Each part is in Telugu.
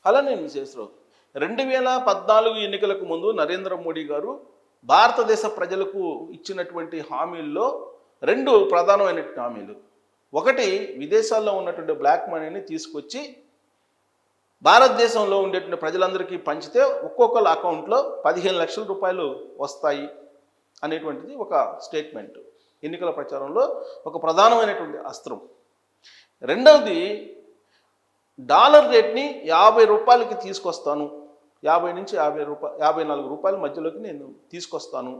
అలానే విశేషరావు 2014 ఎన్నికలకు ముందు నరేంద్ర మోడీ గారు భారతదేశ ప్రజలకు ఇచ్చినటువంటి హామీల్లో రెండు ప్రధానమైన హామీలు. ఒకటి, విదేశాల్లో ఉన్నటువంటి బ్లాక్ మనీని తీసుకొచ్చి భారతదేశంలో ఉండేటువంటి ప్రజలందరికీ పంచితే ఒక్కొక్కళ్ళ అకౌంట్లో 15 లక్షల రూపాయలు వస్తాయి అనేటువంటిది ఒక స్టేట్మెంట్. ఎన్నికల ప్రచారంలో ఒక ప్రధానమైనటువంటి అస్త్రం. రెండవది, డాలర్ రేట్ని 50 రూపాయలకి తీసుకొస్తాను, 50 నుంచి 54 రూపాయల మధ్యలోకి నేను తీసుకొస్తాను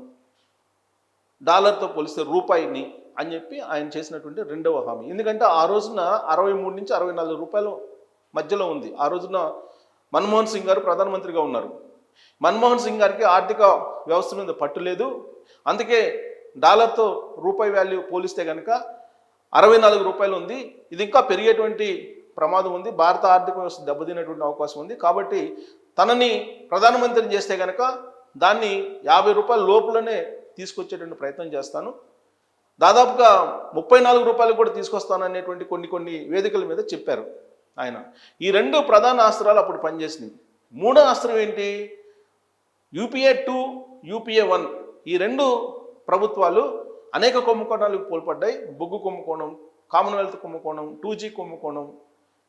డాలర్తో పోలిస్తే రూపాయిని అని చెప్పి ఆయన చేసినటువంటి రెండవ హామీ. ఎందుకంటే ఆ రోజున 63 నుంచి 64 రూపాయల మధ్యలో ఉంది. ఆ రోజున మన్మోహన్ సింగ్ గారు ప్రధానమంత్రిగా ఉన్నారు. మన్మోహన్ సింగ్ గారికి ఆర్థిక వ్యవస్థ మీద పట్టు లేదు. అందుకే డాలర్తో రూపాయి వాల్యూ పోలిస్తే కనుక 64 రూపాయలు ఉంది. ఇది ఇంకా పెరిగేటువంటి ప్రమాదం ఉంది. భారత ఆర్థిక వ్యవస్థ దెబ్బతినేటువంటి అవకాశం ఉంది. కాబట్టి తనని ప్రధానమంత్రిని చేస్తే కనుక దాన్ని 50 రూపాయల లోపలనే తీసుకొచ్చేటువంటి ప్రయత్నం చేస్తాను, దాదాపుగా 34 రూపాయలు కూడా తీసుకొస్తాను అనేటువంటి కొన్ని వేదికల మీద చెప్పారు ఆయన. ఈ రెండు ప్రధాన అస్త్రాలు అప్పుడు పనిచేసినాయి. మూడో అస్త్రం ఏంటి? UPA 2, UPA 1 ఈ రెండు ప్రభుత్వాలు అనేక కుంభకోణాలకు పాల్పడ్డాయి. బొగ్గు కుంభకోణం, కామన్వెల్త్ కుంభకోణం, 2G కుంభకోణం,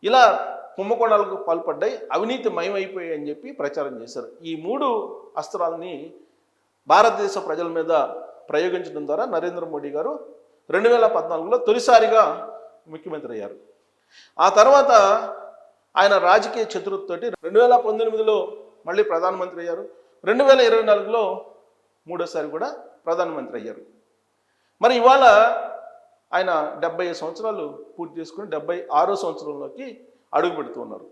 ఇలా కుంభకోణాలకు పాల్పడ్డాయి, అవినీతి మయమైపోయాయి అని చెప్పి ప్రచారం చేశారు. ఈ మూడు అస్త్రాలని భారతదేశ ప్రజల మీద ప్రయోగించడం ద్వారా నరేంద్ర మోడీ గారు 2014లో తొలిసారిగా ముఖ్యమంత్రి అయ్యారు. ఆ తర్వాత ఆయన రాజకీయ చతురతతోటి 2019లో మళ్ళీ ప్రధానమంత్రి అయ్యారు. 2024లో మూడోసారి కూడా ప్రధానమంత్రి అయ్యారు. మరి ఇవాళ ఆయన 75 సంవత్సరాలు పూర్తి చేసుకుని 76వ సంవత్సరంలోకి అడుగు పెడుతూ ఉన్నారు.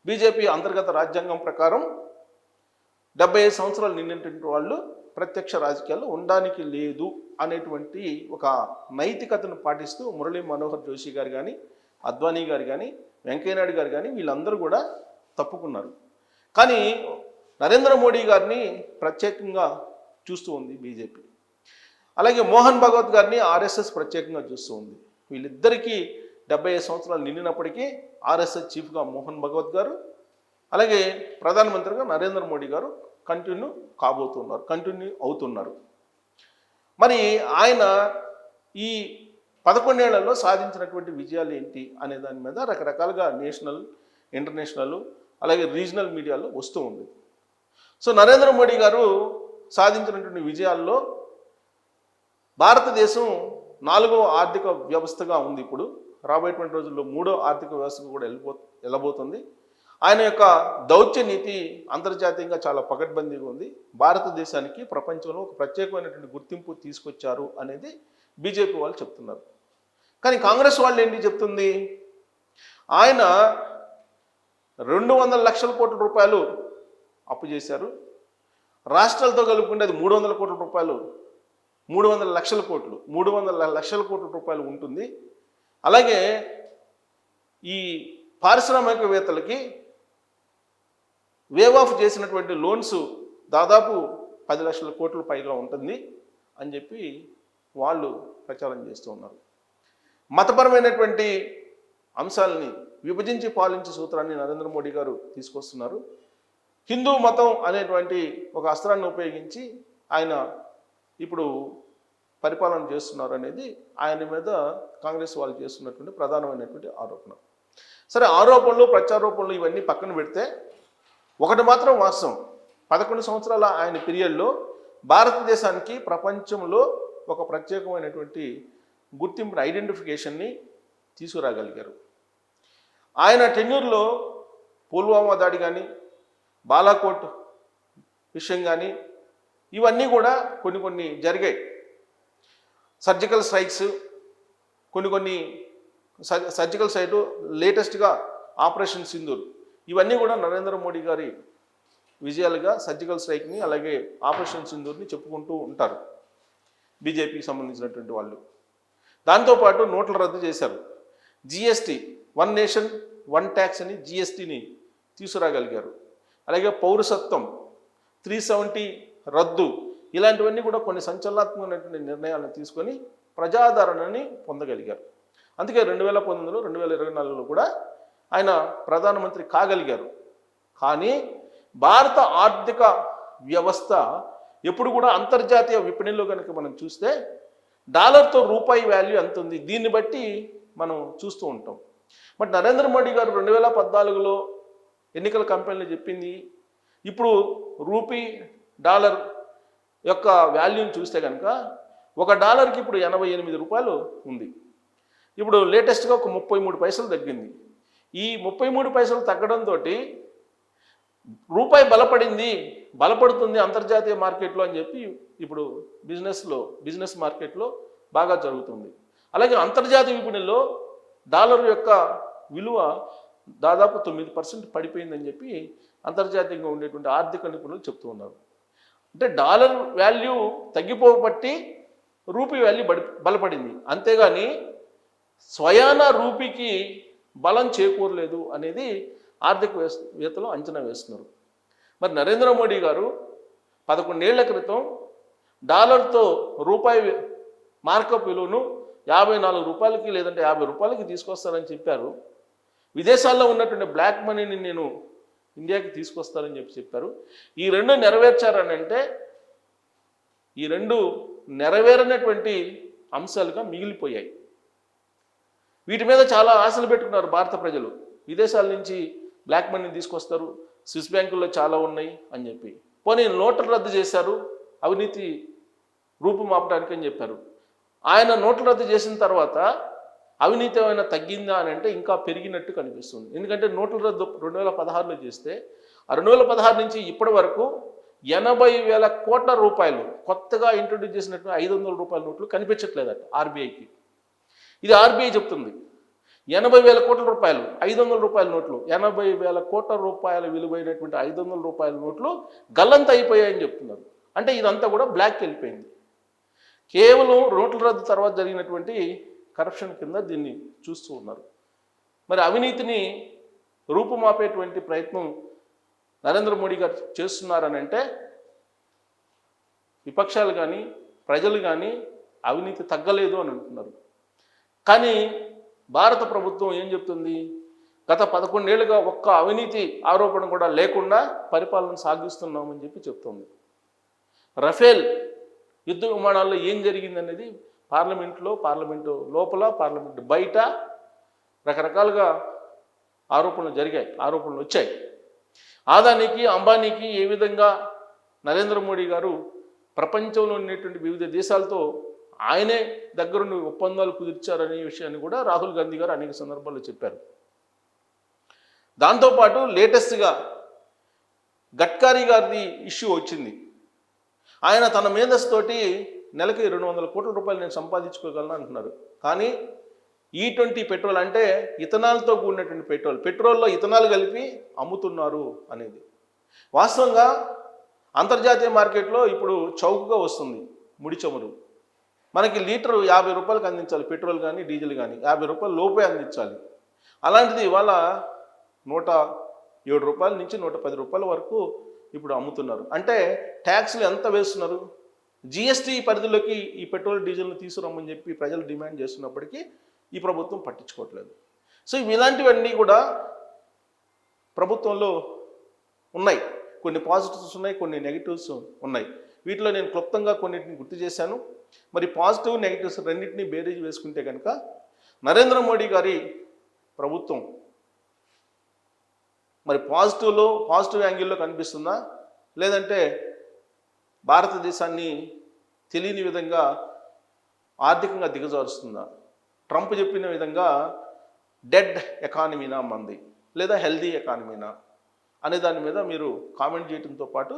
బీజేపీ అంతర్గత రాజ్యాంగం ప్రకారం 75 సంవత్సరాలు నిండినటువంటి వాళ్ళు ప్రత్యక్ష రాజకీయాల్లో ఉండడానికి లేదు అనేటువంటి ఒక నైతికతను పాటిస్తూ మురళీ మనోహర్ జోషి గారు కానీ, అద్వానీ గారు కానీ, వెంకయ్యనాయుడు గారు కానీ వీళ్ళందరూ కూడా తప్పుకున్నారు. కానీ నరేంద్ర మోడీ గారిని ప్రత్యేకంగా చూస్తూ ఉంది బీజేపీ. అలాగే మోహన్ భగవత్ గారిని RSS ప్రత్యేకంగా చూస్తూ ఉంది. వీళ్ళిద్దరికీ 75 సంవత్సరాలు నిండినప్పటికీ RSS చీఫ్గా మోహన్ భగవత్ గారు, అలాగే ప్రధానమంత్రిగా నరేంద్ర మోడీ గారు కంటిన్యూ అవుతున్నారు. మరి ఆయన ఈ 11 ఏళ్లలో సాధించినటువంటి విజయాలు ఏంటి అనే దాని మీద రకరకాలుగా నేషనల్, ఇంటర్నేషనల్, అలాగే రీజనల్ మీడియాలో వస్తూ ఉంది. సో నరేంద్ర మోడీ గారు సాధించినటువంటి విజయాల్లో భారతదేశం 4వ ఆర్థిక వ్యవస్థగా ఉంది. ఇప్పుడు రాబోయేటువంటి రోజుల్లో 3వ ఆర్థిక వ్యవస్థకు కూడా వెళ్ళబోతుంది. ఆయన యొక్క దౌత్య నీతి అంతర్జాతీయంగా చాలా పకడ్బందీగా ఉంది. భారతదేశానికి ప్రపంచంలో ఒక ప్రత్యేకమైనటువంటి గుర్తింపు తీసుకొచ్చారు అనేది బీజేపీ వాళ్ళు చెప్తున్నారు. కానీ కాంగ్రెస్ వాళ్ళు ఏంటి చెప్తుంది? ఆయన 200 లక్షల కోట్ల రూపాయలు అప్పు చేశారు. రాష్ట్రాలతో కలుపుకుంటే అది 300 కోట్ల రూపాయలు, 300 లక్షల కోట్లు, 300 లక్షల కోట్ల రూపాయలు ఉంటుంది. అలాగే ఈ పారిశ్రామికవేత్తలకి వేవ్ ఆఫ్ చేసినటువంటి లోన్స్ దాదాపు 10 లక్షల కోట్ల పైగా ఉంటుంది అని చెప్పి వాళ్ళు ప్రచారం చేస్తూ ఉన్నారు. మతపరమైనటువంటి అంశాలని విభజించి పాలించే సూత్రాన్ని నరేంద్ర మోడీ గారు తీసుకొస్తున్నారు. హిందూ మతం అనేటువంటి ఒక అస్త్రాన్ని ఉపయోగించి ఆయన ఇప్పుడు పరిపాలన చేస్తున్నారు అనేది ఆయన మీద కాంగ్రెస్ వాళ్ళు చేస్తున్నటువంటి ప్రధానమైనటువంటి ఆరోపణ. సరే, ఆరోపణలు, ప్రత్యారోపణలు ఇవన్నీ పక్కన పెడితే ఒకటి మాత్రం వాస్తవం. 11 సంవత్సరాల ఆయన పీరియడ్లో భారతదేశానికి ప్రపంచంలో ఒక ప్రత్యేకమైనటువంటి గుర్తింపుని, ఐడెంటిఫికేషన్ని తీసుకురాగలిగారు. ఆయన టెన్యూర్లో పుల్వామా దాడి కానీ, బాలాకోట్ విషయం కానీ ఇవన్నీ కూడా కొన్ని జరిగాయి. సర్జికల్ స్ట్రైక్స్, కొన్ని సర్జికల్ స్ట్రైక్, లేటెస్ట్గా ఆపరేషన్ సింధూర్, ఇవన్నీ కూడా నరేంద్ర మోడీ గారి విజయాలుగా సర్జికల్ స్ట్రైక్ని అలాగే ఆపరేషన్ సింధూర్ని చెప్పుకుంటూ ఉంటారు బీజేపీకి సంబంధించినటువంటి వాళ్ళు. దాంతోపాటు నోట్ల రద్దు చేశారు. GST, 1 నేషన్ 1 ట్యాక్స్ అని GSTని తీసుకురాగలిగారు. అలాగే పౌరసత్వం 370 రద్దు, ఇలాంటివన్నీ కూడా కొన్ని సంచలనాత్మకమైనటువంటి నిర్ణయాలను తీసుకొని ప్రజాదరణని పొందగలిగారు. అందుకే 2019లో 2024లో కూడా ఆయన ప్రధానమంత్రి కాగలిగారు. కానీ భారత ఆర్థిక వ్యవస్థ ఎప్పుడు కూడా అంతర్జాతీయ విపణిలో కనుక మనం చూస్తే డాలర్తో రూపాయి వాల్యూ ఎంత ఉంది, దీన్ని బట్టి మనం చూస్తూ ఉంటాం. బట్ నరేంద్ర మోడీ గారు 2014లో ఎన్నికల కంపెనీలో చెప్పింది, ఇప్పుడు రూపీ డాలర్ యొక్క వాల్యూని చూస్తే కనుక ఒక డాలర్కి ఇప్పుడు 88 రూపాయలు ఉంది. ఇప్పుడు లేటెస్ట్గా ఒక 33 పైసలు తగ్గింది. ఈ 33 పైసలు తగ్గడంతో రూపాయి బలపడుతుంది అంతర్జాతీయ మార్కెట్లో అని చెప్పి ఇప్పుడు బిజినెస్ మార్కెట్లో బాగా జరుగుతుంది. అలాగే అంతర్జాతీయ విపణిలో డాలర్ యొక్క విలువ దాదాపు 9% పడిపోయిందని చెప్పి అంతర్జాతీయంగా ఉండేటువంటి ఆర్థిక నిపుణులు చెప్తూ ఉన్నారు. అంటే డాలర్ వాల్యూ తగ్గిపోబట్టి రూపీ వాల్యూ బలపడింది, అంతేగాని స్వయాన రూపీకి బలం చేకూరలేదు అనేది ఆర్థికవేత్తలు అంచనా వేస్తున్నారు. మరి నరేంద్ర మోడీ గారు 11 ఏళ్ల క్రితం డాలర్తో రూపాయి మార్కప్ విలువను 54 రూపాయలకి లేదంటే 50 రూపాయలకి తీసుకొస్తారని చెప్పారు. విదేశాల్లో ఉన్నటువంటి బ్లాక్ మనీని నేను ఇండియాకి తీసుకొస్తారని చెప్పారు. ఈ రెండు నెరవేర్చారని అంటే ఈ రెండు నెరవేరనటువంటి అంశాలుగా మిగిలిపోయాయి. వీటి మీద చాలా ఆశలు పెట్టుకున్నారు భారత ప్రజలు. విదేశాల నుంచి బ్లాక్ మనీని తీసుకొస్తారు, స్విస్ బ్యాంకుల్లో చాలా ఉన్నాయి అని చెప్పి. పోనీ నోట్లు రద్దు చేశారు అవినీతి రూపుమాపడానికి అని చెప్పారు. ఆయన నోట్లు రద్దు చేసిన తర్వాత అవినీతి ఏమైనా తగ్గిందా అని అంటే ఇంకా పెరిగినట్టు కనిపిస్తుంది. ఎందుకంటే నోట్ల రద్దు 2016లో చేస్తే ఆ 2016 నుంచి ఇప్పటి వరకు 80,000 కోట్ల రూపాయలు కొత్తగా ఇంట్రొడ్యూస్ చేసినట్టు 500 రూపాయల నోట్లు కనిపించట్లేదట ఆర్బీఐకి. ఇది ఆర్బీఐ చెప్తుంది. 80,000 కోట్ల రూపాయలు 500 రూపాయల నోట్లు, 80,000 కోట్ల రూపాయల విలువైనటువంటి 500 రూపాయల నోట్లు గల్లంత అయిపోయాయని చెప్తున్నారు. అంటే ఇదంతా కూడా బ్లాక్కి వెళ్ళిపోయింది. కేవలం నోట్ల రద్దు తర్వాత జరిగినటువంటి కరప్షన్ కింద దీన్ని చూస్తూ ఉన్నారు. మరి అవినీతిని రూపుమాపేటువంటి ప్రయత్నం నరేంద్ర మోడీ గారు చేస్తున్నారని అంటే విపక్షాలు కానీ ప్రజలు కానీ అవినీతి తగ్గలేదు అని అంటున్నారు. కానీ భారత ప్రభుత్వం ఏం చెప్తుంది? గత 11 ఏళ్ళుగా ఒక్క అవినీతి ఆరోపణ కూడా లేకుండా పరిపాలన సాగిస్తున్నామని చెప్పి చెప్తుంది. రఫేల్ యుద్ధ విమానాల్లో ఏం జరిగిందనేది పార్లమెంటు లోపల పార్లమెంటు బయట రకరకాలుగా ఆరోపణలు వచ్చాయి. ఆదానికి అంబానీకి ఏ విధంగా నరేంద్ర మోడీ గారు ప్రపంచంలో ఉన్నటువంటి వివిధ దేశాలతో ఆయనే దగ్గరుండి ఒప్పందాలు కుదిర్చారనే విషయాన్ని కూడా రాహుల్ గాంధీ గారు అనేక సందర్భాల్లో చెప్పారు. దాంతోపాటు లేటెస్ట్గా గడ్కరీ గారిది ఇష్యూ వచ్చింది. ఆయన తన మేధస్సుతోటి నెలకి 200 కోట్ల రూపాయలు నేను సంపాదించుకోగలను అంటున్నారు. కానీ E20 పెట్రోల్ అంటే ఇథనాల్తో కూడినటువంటి పెట్రోల్లో ఇథనాల్ కలిపి అమ్ముతున్నారు అనేది వాస్తవంగా అంతర్జాతీయ మార్కెట్లో ఇప్పుడు చౌకగా వస్తుంది ముడి చమురు. మనకి లీటరు 50 రూపాయలకు అందించాలి, పెట్రోల్ కానీ డీజిల్ కానీ 50 రూపాయల లోపే అందించాలి. అలాంటిది ఇవాళ 107 రూపాయల నుంచి 110 రూపాయల వరకు ఇప్పుడు అమ్ముతున్నారు. అంటే ట్యాక్స్లు ఎంత వేస్తున్నారు? జిఎస్టీ పరిధిలోకి ఈ పెట్రోల్ డీజిల్ను తీసుకురమ్మని చెప్పి ప్రజలు డిమాండ్ చేస్తున్నప్పటికీ ఈ ప్రభుత్వం పట్టించుకోవట్లేదు. సో ఇలాంటివన్నీ కూడా ప్రభుత్వంలో ఉన్నాయి. కొన్ని పాజిటివ్స్ ఉన్నాయి, కొన్ని నెగిటివ్స్ ఉన్నాయి. వీటిలో నేను క్లుప్తంగా కొన్నిటిని గుర్తు చేశాను. మరి పాజిటివ్ నెగిటివ్స్ రెండింటినీ బేరీజ్ వేసుకుంటే కనుక నరేంద్ర మోడీ గారి ప్రభుత్వం మరి పాజిటివ్ యాంగిల్లో కనిపిస్తుందా, లేదంటే భారతదేశాన్ని తెలియని విధంగా ఆర్థికంగా దిగజారుస్తుందా? ట్రంప్ చెప్పిన విధంగా డెడ్ ఎకానమీనా మంది, లేదా హెల్దీ ఎకానమీనా అనే దాని మీద మీరు కామెంట్ చేయడంతో పాటు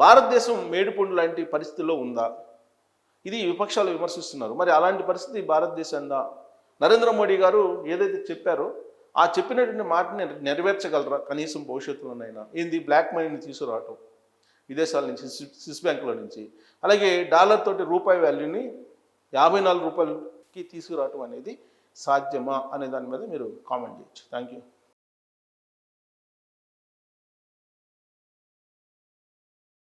భారతదేశం మేడిపండు లాంటి పరిస్థితిలో ఉందా, ఇది విపక్షాలు విమర్శిస్తున్నారు. మరి అలాంటి పరిస్థితి భారతదేశందా? నరేంద్ర మోడీ గారు ఏదైతే చెప్పారో ఆ చెప్పినటువంటి మాటని నెరవేర్చగలరా కనీసం భవిష్యత్తులోనైనా? ఏంది బ్లాక్ మనీని తీసుకురావటం విదేశాల నుంచి, స్విస్ బ్యాంకుల నుంచి, అలాగే డాలర్ తోటి రూపాయి వాల్యూని 54 రూపాయలకి తీసుకురావటం అనేది సాధ్యమా అనే దాని మీద మీరు కామెంట్ చేయొచ్చు. Thank you.